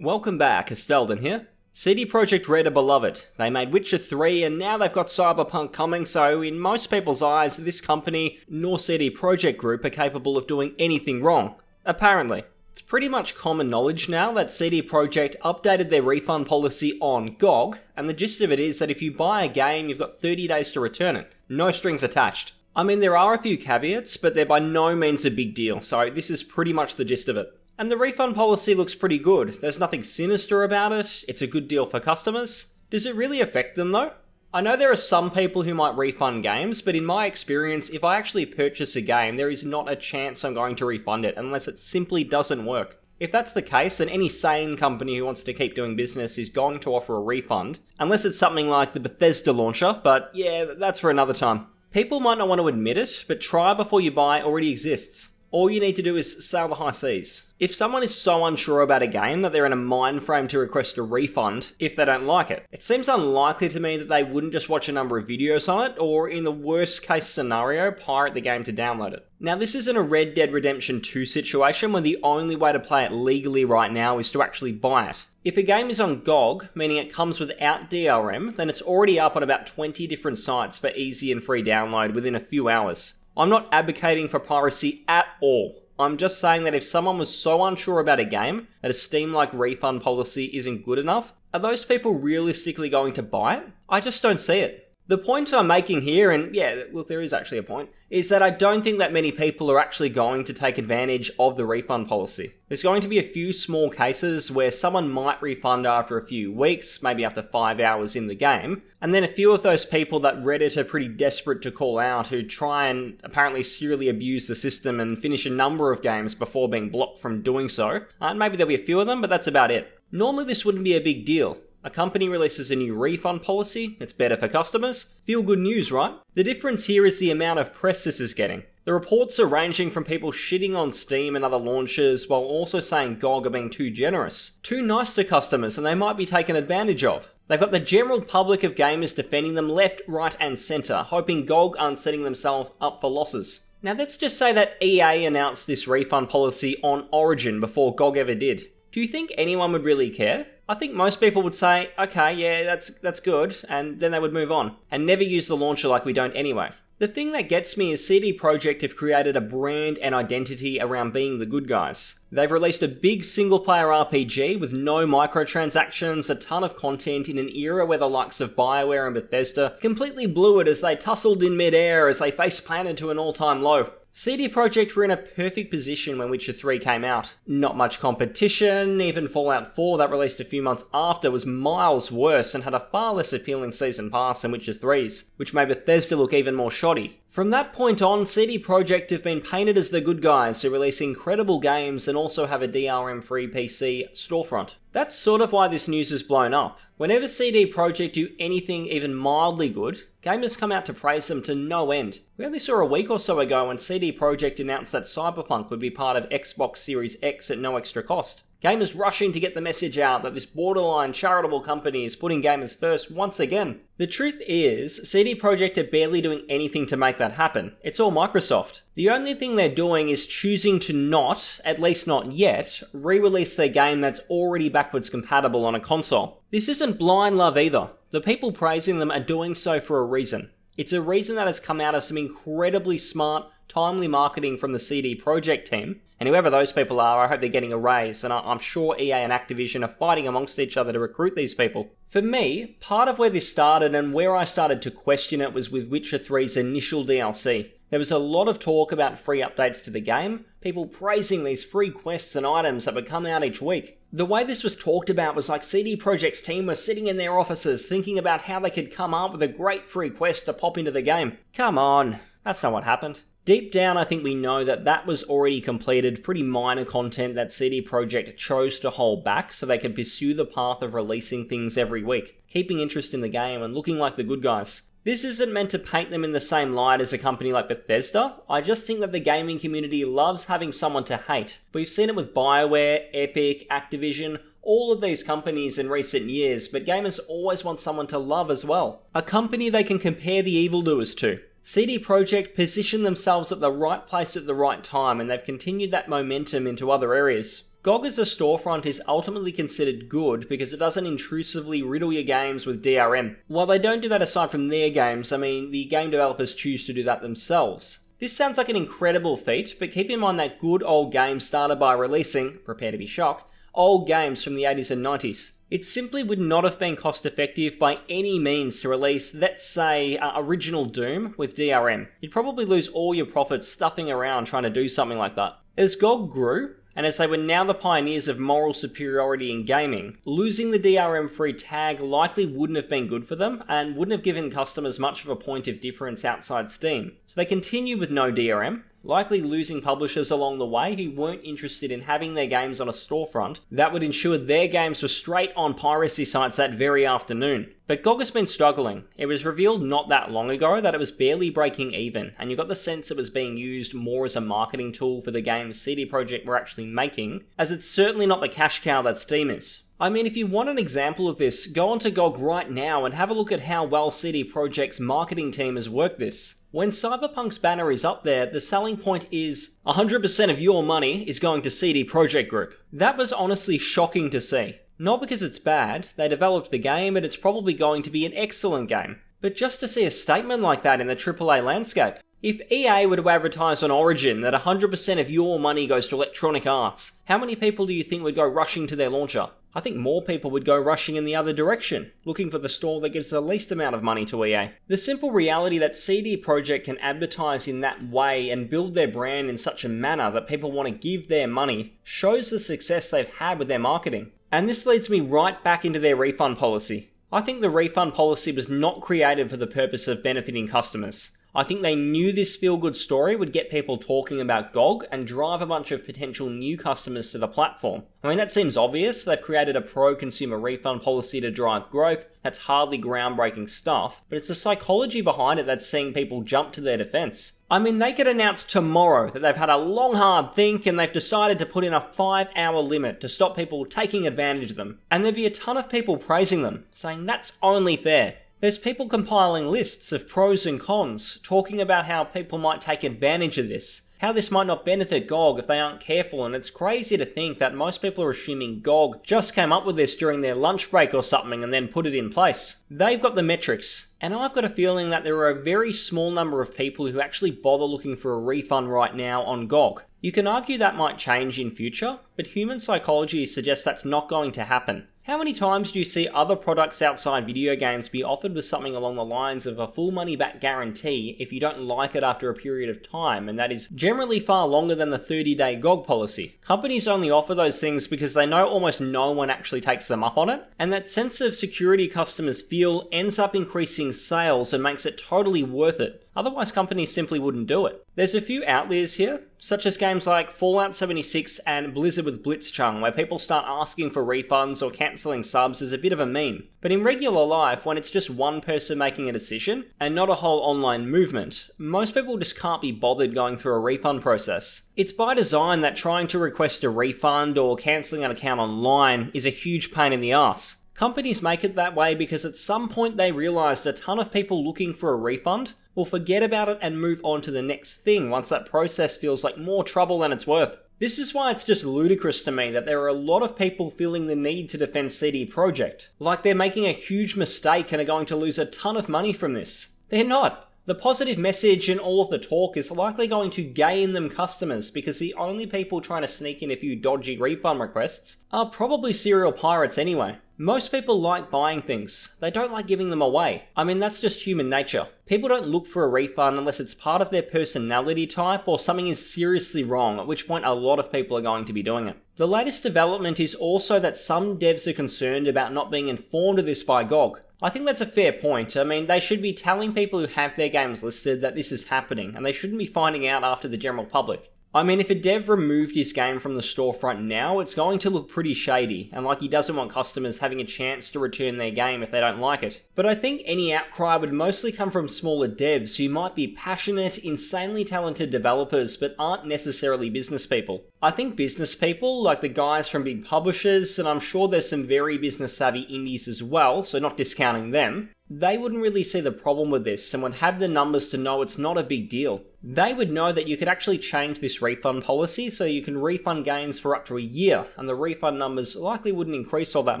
Welcome back, Estelden here. CD Projekt Red are beloved. They made Witcher 3 and now they've got Cyberpunk coming, so in most people's eyes, this company nor CD Projekt Group are capable of doing anything wrong. Apparently. It's pretty much common knowledge now that CD Projekt updated their refund policy on GOG, and the gist of it is that if you buy a game, you've got 30 days to return it. No strings attached. I mean, there are a few caveats, but they're by no means a big deal, so this is pretty much the gist of it. And the refund policy looks pretty good. There's nothing sinister about it. It's a good deal for customers. Does it really affect them though? I know there are some people who might refund games, but in my experience, if I actually purchase a game, there is not a chance I'm going to refund it unless it simply doesn't work. If that's the case, then any sane company who wants to keep doing business is going to offer a refund, unless it's something like the Bethesda launcher, but yeah, that's for another time. People might not want to admit it, but try before you buy already exists. All you need to do is sail the high seas. If someone is so unsure about a game that they're in a mind frame to request a refund if they don't like it, it seems unlikely to me that they wouldn't just watch a number of videos on it, or in the worst case scenario, pirate the game to download it. Now this isn't a Red Dead Redemption 2 situation where the only way to play it legally right now is to actually buy it. If a game is on GOG, meaning it comes without DRM, then it's already up on about 20 different sites for easy and free download within a few hours. I'm not advocating for piracy at all. I'm just saying that if someone was so unsure about a game that a Steam-like refund policy isn't good enough, are those people realistically going to buy it? I just don't see it. The point I'm making here, and yeah, look, there is actually a point, is that I don't think that many people are actually going to take advantage of the refund policy. There's going to be a few small cases where someone might refund after a few weeks, maybe after 5 hours in the game, and then a few of those people that Reddit are pretty desperate to call out who try and apparently serially abuse the system and finish a number of games before being blocked from doing so. And maybe there'll be a few of them, but that's about it. Normally this wouldn't be a big deal. A company releases a new refund policy, it's better for customers. Feel good news, right? The difference here is the amount of press this is getting. The reports are ranging from people shitting on Steam and other launchers while also saying GOG are being too generous. Too nice to customers and they might be taken advantage of. They've got the general public of gamers defending them left, right and centre, hoping GOG aren't setting themselves up for losses. Now let's just say that EA announced this refund policy on Origin before GOG ever did. Do you think anyone would really care? I think most people would say, okay, yeah, that's good, and then they would move on, and never use the launcher like we don't anyway. The thing that gets me is CD Projekt have created a brand and identity around being the good guys. They've released a big single-player RPG with no microtransactions, a ton of content in an era where the likes of BioWare and Bethesda completely blew it as they tussled in mid-air as they face-planted to an all-time low. CD Projekt were in a perfect position when Witcher 3 came out. Not much competition, even Fallout 4 that released a few months after was miles worse and had a far less appealing season pass than Witcher 3's, which made Bethesda look even more shoddy. From that point on, CD Projekt have been painted as the good guys who release incredible games and also have a DRM-free PC storefront. That's sort of why this news has blown up. Whenever CD Projekt do anything even mildly good, gamers come out to praise them to no end. We only saw a week or so ago when CD Projekt announced that Cyberpunk would be part of Xbox Series X at no extra cost. Gamers rushing to get the message out that this borderline charitable company is putting gamers first once again. The truth is, CD Projekt are barely doing anything to make that happen. It's all Microsoft. The only thing they're doing is choosing to not, at least not yet, re-release their game that's already backwards compatible on a console. This isn't blind love either. The people praising them are doing so for a reason. It's a reason that has come out of some incredibly smart, timely marketing from the CD Projekt team, and whoever those people are, I hope they're getting a raise, and I'm sure EA and Activision are fighting amongst each other to recruit these people. For me, part of where this started and where I started to question it was with Witcher 3's initial DLC. There was a lot of talk about free updates to the game, people praising these free quests and items that would come out each week. The way this was talked about was like CD Projekt's team was sitting in their offices thinking about how they could come up with a great free quest to pop into the game. Come on, that's not what happened. Deep down, I think we know that that was already completed, pretty minor content that CD Projekt chose to hold back so they could pursue the path of releasing things every week, keeping interest in the game and looking like the good guys. This isn't meant to paint them in the same light as a company like Bethesda. I just think that the gaming community loves having someone to hate. We've seen it with BioWare, Epic, Activision, all of these companies in recent years, but gamers always want someone to love as well. A company they can compare the evildoers to. CD Projekt positioned themselves at the right place at the right time, and they've continued that momentum into other areas. GOG as a storefront is ultimately considered good because it doesn't intrusively riddle your games with DRM. While they don't do that aside from their games, the game developers choose to do that themselves. This sounds like an incredible feat, but keep in mind that good old games started by releasing, prepare to be shocked, old games from the 80s and 90s. It simply would not have been cost effective by any means to release, let's say, original Doom with DRM. You'd probably lose all your profits stuffing around trying to do something like that. As GOG grew, and as they were now the pioneers of moral superiority in gaming, losing the DRM-free tag likely wouldn't have been good for them, and wouldn't have given customers much of a point of difference outside Steam. So they continue with no DRM, likely losing publishers along the way who weren't interested in having their games on a storefront that would ensure their games were straight on piracy sites that very afternoon. But GOG has been struggling. It was revealed not that long ago that it was barely breaking even, and you got the sense it was being used more as a marketing tool for the games CD Projekt were actually making, as it's certainly not the cash cow that Steam is. If you want an example of this, go onto GOG right now and have a look at how well CD Projekt's marketing team has worked this. When Cyberpunk's banner is up there, the selling point is 100% of your money is going to CD Projekt Group. That was honestly shocking to see. Not because it's bad, they developed the game and it's probably going to be an excellent game, but just to see a statement like that in the AAA landscape. If EA were to advertise on Origin that 100% of your money goes to Electronic Arts, how many people do you think would go rushing to their launcher? I think more people would go rushing in the other direction, looking for the store that gives the least amount of money to EA. The simple reality that CD Projekt can advertise in that way and build their brand in such a manner that people want to give their money shows the success they've had with their marketing. And this leads me right back into their refund policy. I think the refund policy was not created for the purpose of benefiting customers. I think they knew this feel-good story would get people talking about GOG and drive a bunch of potential new customers to the platform. That seems obvious. They've created a pro-consumer refund policy to drive growth. That's hardly groundbreaking stuff, but it's the psychology behind it that's seeing people jump to their defense. They could announce tomorrow that they've had a long hard think and they've decided to put in a 5-hour limit to stop people taking advantage of them. And there'd be a ton of people praising them, saying that's only fair. There's people compiling lists of pros and cons, talking about how people might take advantage of this, how this might not benefit GOG if they aren't careful, and it's crazy to think that most people are assuming GOG just came up with this during their lunch break or something and then put it in place. They've got the metrics, and I've got a feeling that there are a very small number of people who actually bother looking for a refund right now on GOG. You can argue that might change in future, but human psychology suggests that's not going to happen. How many times do you see other products outside video games be offered with something along the lines of a full money back guarantee if you don't like it after a period of time, and that is generally far longer than the 30-day GOG policy? Companies only offer those things because they know almost no one actually takes them up on it, and that sense of security customers feel ends up increasing sales and makes it totally worth it. Otherwise, companies simply wouldn't do it. There's a few outliers here, such as games like Fallout 76 and Blizzard with Blitzchung, where people start asking for refunds or cancelling subs as a bit of a meme. But in regular life, when it's just one person making a decision, and not a whole online movement, most people just can't be bothered going through a refund process. It's by design that trying to request a refund or cancelling an account online is a huge pain in the ass. Companies make it that way because at some point they realised a ton of people looking for a refund will forget about it and move on to the next thing once that process feels like more trouble than it's worth. This is why it's just ludicrous to me that there are a lot of people feeling the need to defend CD Projekt, like they're making a huge mistake and are going to lose a ton of money from this. They're not. The positive message and all of the talk is likely going to gain them customers because the only people trying to sneak in a few dodgy refund requests are probably serial pirates anyway. Most people like buying things. They don't like giving them away. That's just human nature. People don't look for a refund unless it's part of their personality type or something is seriously wrong, at which point a lot of people are going to be doing it. The latest development is also that some devs are concerned about not being informed of this by GOG. I think that's a fair point. They should be telling people who have their games listed that this is happening, and they shouldn't be finding out after the general public. If a dev removed his game from the storefront now, it's going to look pretty shady, and like he doesn't want customers having a chance to return their game if they don't like it. But I think any outcry would mostly come from smaller devs who might be passionate, insanely talented developers, but aren't necessarily business people. I think business people, like the guys from big publishers, and I'm sure there's some very business savvy indies as well, so not discounting them, they wouldn't really see the problem with this and would have the numbers to know it's not a big deal. They would know that you could actually change this refund policy so you can refund games for up to a year, and the refund numbers likely wouldn't increase all that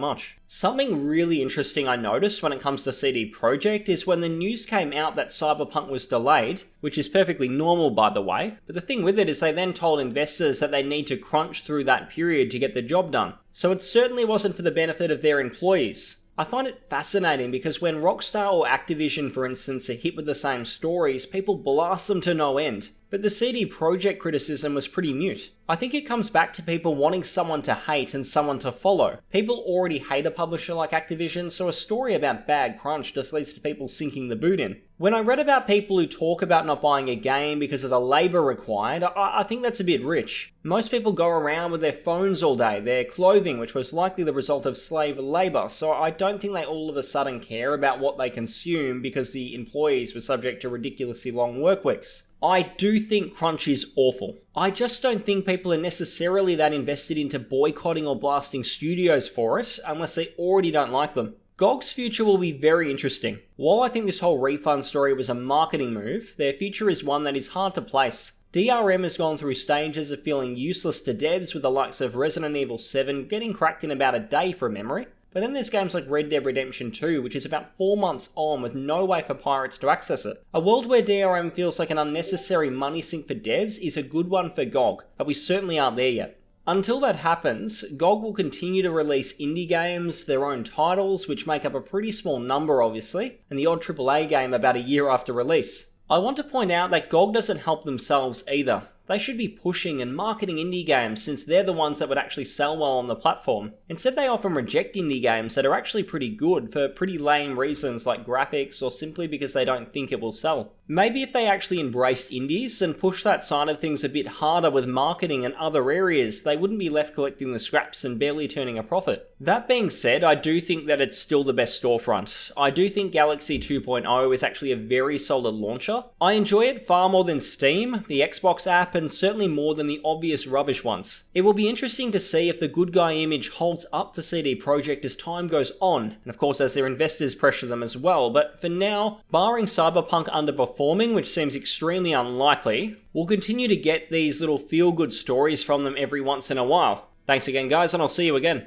much. Something really interesting I noticed when it comes to CD Projekt is when the news came out that Cyberpunk was delayed, which is perfectly normal by the way, but the thing with it is they then told investors that they need to crunch through that period to get the job done. So it certainly wasn't for the benefit of their employees. I find it fascinating because when Rockstar or Activision, for instance, are hit with the same stories, people blast them to no end. But the CD Projekt criticism was pretty mute. I think it comes back to people wanting someone to hate and someone to follow. People already hate a publisher like Activision, so a story about bad crunch just leads to people sinking the boot in. When I read about people who talk about not buying a game because of the labour required, I think that's a bit rich. Most people go around with their phones all day, their clothing, which was likely the result of slave labour, so I don't think they all of a sudden care about what they consume because the employees were subject to ridiculously long work weeks. I do think crunch is awful. I just don't think people are necessarily that invested into boycotting or blasting studios for it, unless they already don't like them. GOG's future will be very interesting. While I think this whole refund story was a marketing move, their future is one that is hard to place. DRM has gone through stages of feeling useless to devs with the likes of Resident Evil 7 getting cracked in about a day from memory. But then there's games like Red Dead Redemption 2, which is about 4 months on with no way for pirates to access it. A world where DRM feels like an unnecessary money sink for devs is a good one for GOG, but we certainly aren't there yet. Until that happens, GOG will continue to release indie games, their own titles, which make up a pretty small number obviously, and the odd AAA game about a year after release. I want to point out that GOG doesn't help themselves either. They should be pushing and marketing indie games since they're the ones that would actually sell well on the platform. Instead they often reject indie games that are actually pretty good for pretty lame reasons like graphics or simply because they don't think it will sell. Maybe if they actually embraced indies and pushed that side of things a bit harder with marketing and other areas, they wouldn't be left collecting the scraps and barely turning a profit. That being said, I do think that it's still the best storefront. I do think Galaxy 2.0 is actually a very solid launcher. I enjoy it far more than Steam, the Xbox app, and certainly more than the obvious rubbish ones. It will be interesting to see if the good guy image holds up for CD Projekt as time goes on, and of course as their investors pressure them as well, but for now, barring Cyberpunk underperforming, which seems extremely unlikely, we'll continue to get these little feel-good stories from them every once in a while. Thanks again guys, and I'll see you again.